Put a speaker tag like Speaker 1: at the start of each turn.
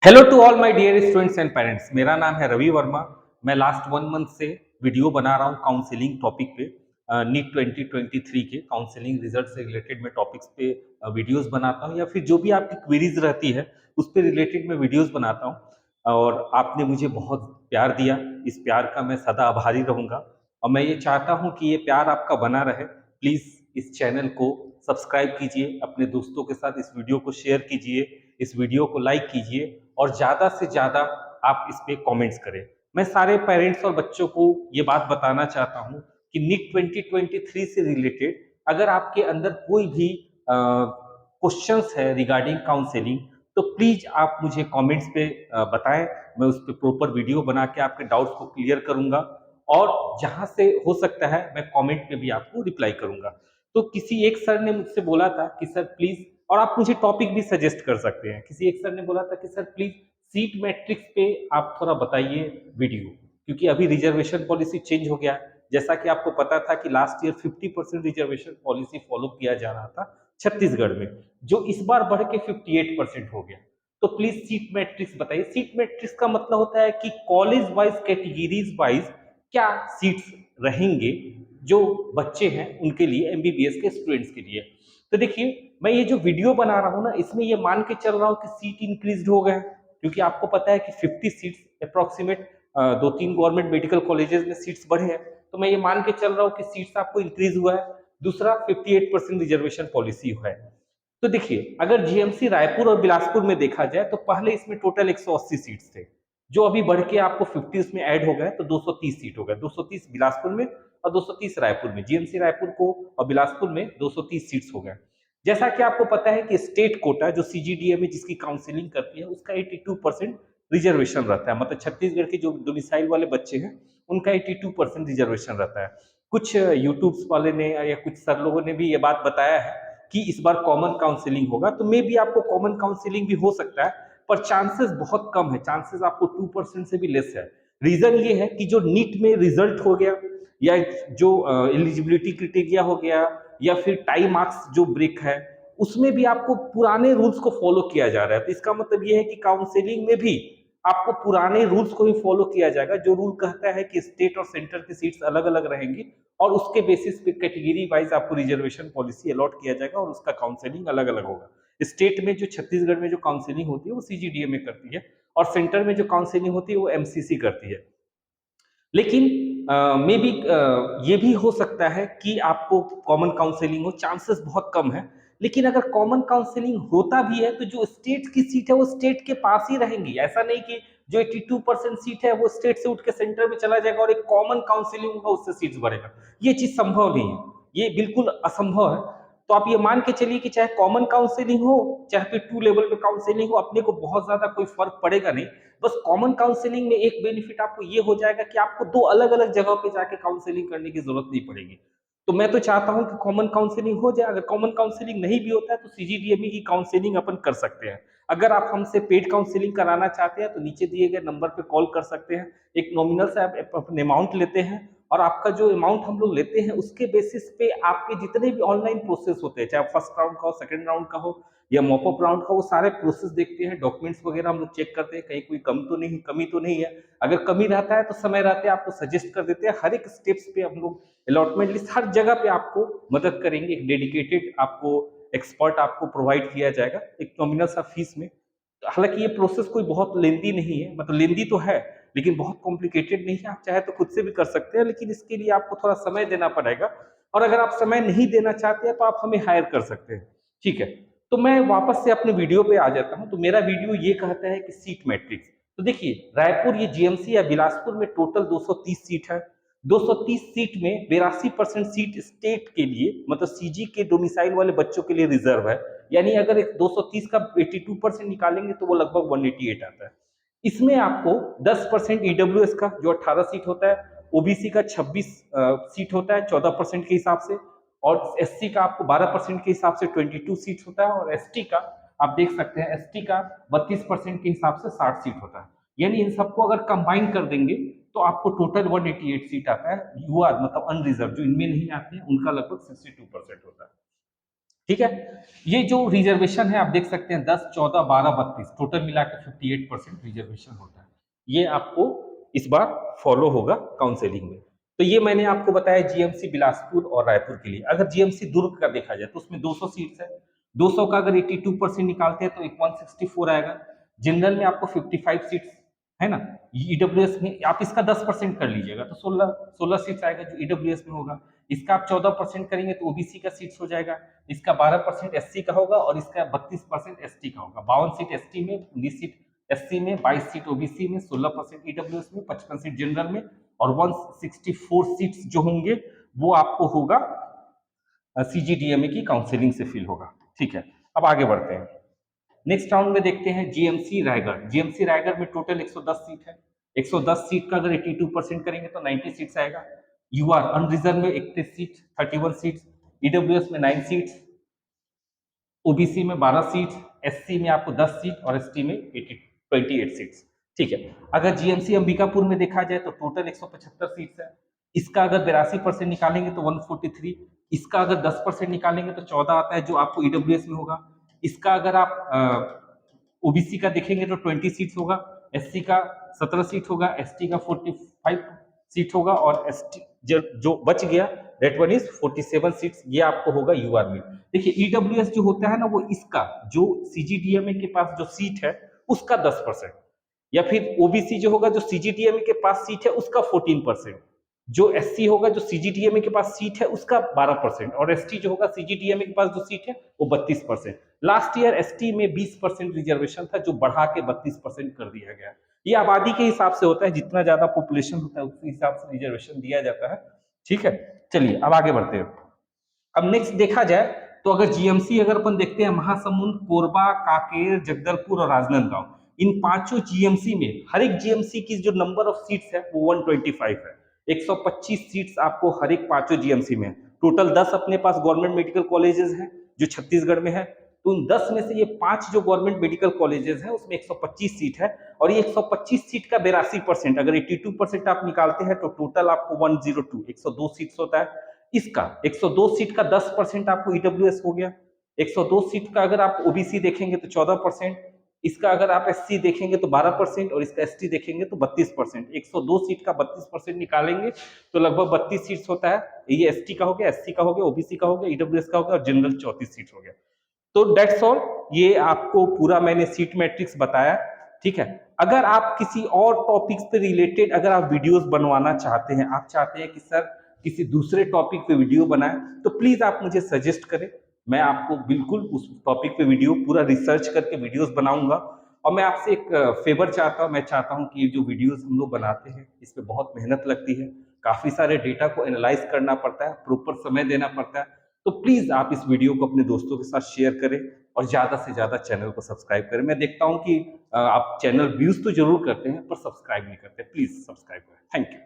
Speaker 1: Hello to all my dear students and parents. मेरा नाम है रवि वर्मा। मैं लास्ट 1 मंथ से वीडियो बना रहा हूँ काउंसलिंग टॉपिक पे। नीट 2023 के काउंसलिंग रिजल्ट से रिलेटेड मैं टॉपिक्स पे वीडियोस बनाता हूँ, या फिर जो भी आपकी क्वेरीज रहती है उस पे रिलेटेड मैं वीडियोस बनाता हूँ। और आपने मुझे बहुत प्यार दिया, इस प्यार का मैं सदा आभारी रहूँगा और मैं ये चाहता हूँ कि ये प्यार आपका बना रहे। प्लीज़ इस चैनल को सब्सक्राइब कीजिए, अपने दोस्तों के साथ इस वीडियो को शेयर कीजिए, इस वीडियो को लाइक कीजिए और ज़्यादा से ज़्यादा आप इस पे कमेंट्स करें। मैं सारे पेरेंट्स और बच्चों को ये बात बताना चाहता हूँ कि नीट 2023 से रिलेटेड अगर आपके अंदर कोई भी क्वेश्चंस है रिगार्डिंग काउंसलिंग, तो प्लीज आप मुझे कमेंट्स पे बताएं। मैं उस पर प्रॉपर वीडियो बना के आपके डाउट्स को क्लियर करूंगा और जहां से हो सकता है मैं कमेंट में भी आपको रिप्लाई करूंगा। तो किसी एक सर ने मुझसे बोला था कि सर प्लीज, और आप मुझे टॉपिक भी सजेस्ट कर सकते हैं, किसी एक सर ने बोला था कि सर प्लीज सीट मैट्रिक्स पे आप थोड़ा बताइए वीडियो, क्योंकि अभी रिजर्वेशन पॉलिसी चेंज हो गया। जैसा कि आपको पता था कि last year 50% reservation policy follow किया जा रहा था छत्तीसगढ़ में, जो इस बार बढ़ के 58% हो गया। तो प्लीज सीट मैट्रिक्स बताइए। सीट मैट्रिक्स का मतलब होता है कि कॉलेज वाइज कैटेगरीज वाइज क्या सीट्स रहेंगे जो बच्चे हैं उनके लिए, एमबीबीएस के स्टूडेंट्स के लिए। तो देखिए, मैं ये जो वीडियो बना रहा हूँ ना, इसमें ये मान के चल रहा हूँ कि सीट इंक्रीज हो गए, क्योंकि आपको पता है कि 50 seats approximate 2-3 government medical colleges में सीट्स बढ़े हैं। तो मैं ये मान के चल रहा हूँ कि सीट्स आपको इंक्रीज हुआ है। दूसरा, 58% रिजर्वेशन पॉलिसी है। तो देखिए, अगर जीएमसी रायपुर और बिलासपुर में देखा जाए तो पहले इसमें टोटल 180 सीट्स थे, जो अभी बढ़ के आपको 50 में ऐड हो गए तो 230 सीट हो गए। 230 बिलासपुर में और 230 रायपुर में। जीएमसी रायपुर को और बिलासपुर में 230 सीट्स हो गए। जैसा कि आपको पता है कि स्टेट कोटा जो सीजीडीए में जिसकी काउंसलिंग करती है उसका 82% रिजर्वेशन रहता है। मतलब छत्तीसगढ़ के जो डोमिसाइल वाले बच्चे हैं उनका 82% रिजर्वेशन रहता है। कुछ यूट्यूब्स वाले ने या कुछ सर लोगों ने भी ये बात बताया है कि इस बार कॉमन काउंसलिंग होगा, तो मे भी आपको कॉमन काउंसलिंग भी हो सकता है, पर चांसेस बहुत कम है। चांसेस आपको 2% से भी लेस है। रीजन ये है कि जो नीट में रिजल्ट हो गया, या जो एलिजिबिलिटी क्राइटेरिया हो गया, या फिर टाई मार्क्स जो ब्रेक है, उसमें भी आपको पुराने रूल्स को फॉलो किया जा रहा है। तो इसका मतलब ये है कि काउंसलिंग में भी आपको पुराने रूल्स को ही फॉलो किया जाएगा। जो रूल कहता है कि स्टेट और सेंटर की सीट्स अलग अलग रहेंगी और उसके बेसिस पे कैटेगरी वाइज आपको रिजर्वेशन पॉलिसी अलॉट किया जाएगा और उसका काउंसलिंग अलग अलग होगा। स्टेट में जो छत्तीसगढ़ में जो काउंसलिंग होती है वो सीजीडीए में करती है, और सेंटर में जो काउंसलिंग होती है वो एमसीसी करती है। लेकिन मे बी ये भी हो सकता है कि आपको कॉमन काउंसलिंग हो, चांसेस बहुत कम है। लेकिन अगर कॉमन काउंसलिंग होता भी है तो जो स्टेट की सीट है वो स्टेट के पास ही रहेंगी। ऐसा नहीं कि जो 82% सीट है वो स्टेट से उठ के सेंटर में चला जाएगा और एक कॉमन काउंसलिंग होगा उससे सीट्स बढ़ेगा। ये चीज संभव नहीं है, ये बिल्कुल असंभव है। तो आप ये मान के चलिए कि चाहे कॉमन काउंसलिंग हो चाहे फिर 2 लेवल पे काउंसलिंग हो, अपने को बहुत ज्यादा कोई फर्क पड़ेगा नहीं। बस कॉमन काउंसलिंग में एक बेनिफिट आपको ये हो जाएगा कि आपको 2 अलग अलग जगह पे जाके काउंसलिंग करने की जरूरत नहीं पड़ेगी। तो मैं तो चाहता हूं कि कॉमन काउंसलिंग हो जाए। अगर कॉमन काउंसलिंग नहीं भी होता है तो सीजीडीएमई की काउंसलिंग अपन कर सकते हैं। अगर आप हमसे पेड काउंसलिंग कराना चाहते हैं तो नीचे दिए गए नंबर पे कॉल कर सकते हैं। एक नॉमिनल सा अपन अमाउंट लेते हैं, और आपका जो अमाउंट हम लोग लेते हैं उसके बेसिस पे आपके जितने भी ऑनलाइन प्रोसेस होते हैं, चाहे फर्स्ट राउंड का हो, सेकंड राउंड का हो या मॉपअप राउंड का, वो सारे प्रोसेस देखते हैं। डॉक्यूमेंट्स वगैरह हम लोग चेक करते हैं, कहीं कोई कमी तो नहीं है। अगर कमी रहता है तो समय रहते आपको सजेस्ट कर देते हैं। हर एक स्टेप्स पे हम लोग अलॉटमेंट लिस्ट हर जगह पे आपको मदद करेंगे। एक डेडिकेटेड आपको एक्सपर्ट आपको प्रोवाइड किया जाएगा एक नॉमिनल सा फीस में। हालांकि ये प्रोसेस कोई बहुत लेंदी नहीं है, मतलब लेंदी तो है लेकिन बहुत कॉम्प्लिकेटेड नहीं है। आप चाहे तो खुद से भी कर सकते हैं, लेकिन इसके लिए आपको थोड़ा समय देना पड़ेगा। और अगर आप समय नहीं देना चाहते हैं तो आप हमें हायर कर सकते हैं। ठीक है, तो मैं वापस से अपने वीडियो पे आ जाता हूं। तो मेरा वीडियो ये कहता है कि सीट मैट्रिक्स। तो देखिए, रायपुर ये जीएमसी या बिलासपुर में टोटल 230 सीट है। 230 सीट में 82% सीट स्टेट के लिए, मतलब सीजी के डोमिसाइल वाले बच्चों के लिए रिजर्व है। यानी अगर 230 का 82% निकालेंगे तो वो लगभग 188 आता है। इसमें आपको 10% ईडब्ल्यूएस का जो 18 सीट होता है, ओबीसी का 26 सीट होता है 14% के हिसाब से, और एससी का आपको 12% के हिसाब से 22 सीट होता है, और एसटी का आप देख सकते हैं एसटी का 32% के हिसाब से 60 सीट होता है। यानी इन सबको अगर कंबाइन कर देंगे तो आपको टोटल 188 सीट आता है। युवा मतलब अनरिजर्व जो इनमें नहीं आते हैं उनका लगभग 62% होता है। ठीक है। ये जो रिजर्वेशन है आप देख सकते हैं 10, 14, 12, 32 टोटल मिला के 58% रिजर्वेशन होता है। ये आपको इस बार फॉलो होगा काउंसलिंग में। तो ये मैंने आपको बताया जीएमसी बिलासपुर और रायपुर के लिए। अगर जीएमसी दुर्ग का देखा जाए तो उसमें 200 सीट्स है। 200 का अगर 82% निकालते हैं तो एक 164 आएगा। जनरल में आपको 55 सीट्स है ना। ईडब्ल्यूएस में आप इसका 10% कर लीजिएगा तो 16 सीट्स आएगा जो ईडब्ल्यूएस में होगा। इसका आप 14% करेंगे तो ओबीसी का सीट्स हो जाएगा। इसका 12% एससी का होगा और इसका 32% एसटी का होगा। 52 सीट एसटी में, 19 सीट एससी में, 22 सीट ओबीसी में, 16% ईडब्ल्यूएस में, 55 सीट जनरल में और 164 सीट्स जो होंगे वो आपको होगा सीजीडीएमए की काउंसलिंग से फिल होगा। ठीक है, अब आगे बढ़ते हैं। नेक्स्ट राउंड में देखते हैं जीएमसी रायगढ़। जीएमसी रायगढ़ में टोटल 110 सीट है। 110 सीट का अगर 82% करेंगे तो 90 सीट्स आएगा। यूआर अनरिजर्व में 31 सीट, 31 सीट्स, ईडब्ल्यूएस में 9 सीट्स, ओबीसी में 12 सीट, एससी में आपको 10 सीट और एसटी में 28 सीट्स। ठीक है, अगर जीएमसी अंबिकापुर में देखा जाए तो टोटल 175 सीट्स है। इसका अगर 82% निकालेंगे तो 143, इसका अगर 10% निकालेंगे तो 14 आता है जो आपको ईडब्ल्यूएस में होगा। इसका अगर आप ओबीसी का देखेंगे तो 20 सीट्स होगा, एससी का 17 सीट होगा, एसटी का 45 सीट होगा और एसटी जो बच गया दैट वन इज 47 सीट्स, ये आपको होगा यूआर में। देखिए ईडब्ल्यूएस जो होता है ना वो इसका जो सीजीडीएमए के पास जो सीट है उसका 10%, या फिर ओबीसी जो होगा जो सीजीडीएमए के पास सीट है उसका 14%, जो एससी होगा जो सीजीडीएमए के पास सीट है उसका 12% और एसटी जो होगा सीजीडीएमए के पास जो सीट है वो 32%। लास्ट ईयर एसटी में 20% रिजर्वेशन था जो बढ़ा के 32% कर दिया गया। ये आबादी के हिसाब से होता है, जितना ज्यादा पॉपुलेशन होता है उस हिसाब से रिजर्वेशन दिया जाता है। ठीक है, चलिए अब आगे बढ़ते हैं। अब नेक्स्ट देखा जाए तो अगर जीएमसी अगर अपन देखते हैं महासमुंद, कोरबा, कांकेर, जगदलपुर और राजनांदगांव, इन पांचों जीएमसी में हर एक जीएमसी की जो नंबर ऑफ सीट्स है वो 125 है। 125 सीट्स आपको हर एक पांचों जीएमसी में। टोटल 10 अपने पास गवर्नमेंट मेडिकल कॉलेजेस हैं जो छत्तीसगढ़ में है। तो उन 10 में से ये 5 जो गवर्नमेंट मेडिकल कॉलेजेस हैं उसमें 125 सीट है और ये 125 सीट का 82%, अगर 82% आप निकालते हैं तो टोटल आपको 102 102 सीट्स होता है। इसका 102 सीट का 10% आपको ईडब्ल्यूएस हो गया। 102 सीट का अगर आप ओबीसी देखेंगे तो 14%, इसका अगर आप एससी देखेंगे तो 12% और इसका एसटी देखेंगे तो 32%। 102 सीट का 32% निकालेंगे तो लगभग 32 सीट्स होता है। ये एसटी का हो गया, एससी का हो गया, ओबीसी का हो गया, ईडब्ल्यूएस का हो गया और जनरल 34 सीट हो गया। तो डेट्स ऑल, ये आपको पूरा मैंने सीट मैट्रिक्स बताया। ठीक है, अगर आप किसी और टॉपिक्स पे रिलेटेड अगर आप वीडियोस बनवाना चाहते हैं, आप चाहते हैं कि सर किसी दूसरे टॉपिक पे वीडियो बनाएं, तो प्लीज आप मुझे सजेस्ट करें। मैं आपको बिल्कुल उस टॉपिक पे वीडियो पूरा रिसर्च करके वीडियोस बनाऊंगा। और मैं आपसे एक फेवर चाहता हूं, मैं चाहता हूं कि ये जो वीडियोस हम लोग बनाते हैं इस पे बहुत मेहनत लगती है, काफी सारे डेटा को एनालाइज करना पड़ता है, प्रॉपर समय देना पड़ता है। तो प्लीज आप इस वीडियो को अपने दोस्तों के साथ शेयर करें और ज्यादा से ज्यादा चैनल को सब्सक्राइब करें। मैं देखता हूं कि आप चैनल व्यूज तो जरूर करते हैं पर सब्सक्राइब नहीं करते। प्लीज सब्सक्राइब करें। Thank you.